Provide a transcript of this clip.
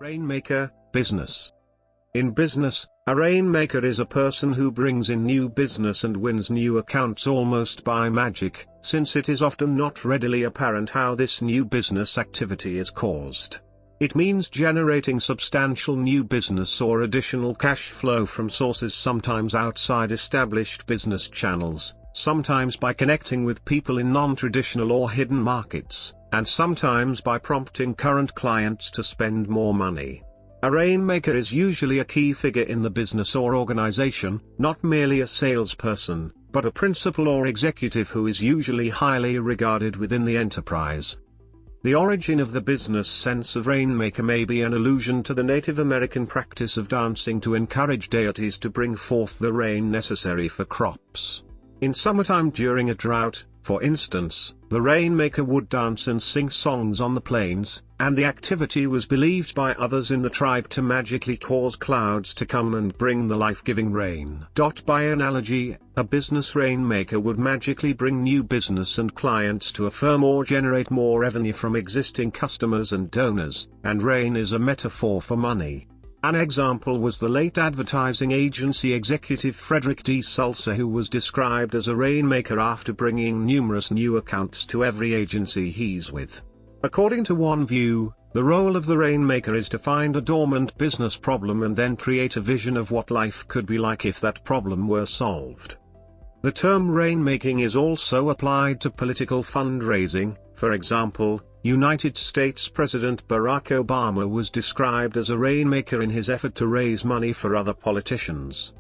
Rainmaker, business. In business, a rainmaker is a person who brings in new business and wins new accounts almost by magic, since it is often not readily apparent how this new business activity is caused. It means generating substantial new business or additional cash flow from sources sometimes outside established business channels, sometimes by connecting with people in non-traditional or hidden markets, and sometimes by prompting current clients to spend more money. A rainmaker is usually a key figure in the business or organization, not merely a salesperson, but a principal or executive who is usually highly regarded within the enterprise. The origin of the business sense of rainmaker may be an allusion to the Native American practice of dancing to encourage deities to bring forth the rain necessary for crops. In summertime during a drought, for instance, the rainmaker would dance and sing songs on the plains, and the activity was believed by others in the tribe to magically cause clouds to come and bring the life-giving rain. By analogy, a business rainmaker would magically bring new business and clients to a firm or generate more revenue from existing customers and donors, and rain is a metaphor for money. An example was the late advertising agency executive Frederick D. Sulzer, who was described as a rainmaker after bringing numerous new accounts to every agency he's with. According to one view, the role of the rainmaker is to find a dormant business problem and then create a vision of what life could be like if that problem were solved. The term rainmaking is also applied to political fundraising. For example, United States President Barack Obama was described as a rainmaker in his effort to raise money for other politicians.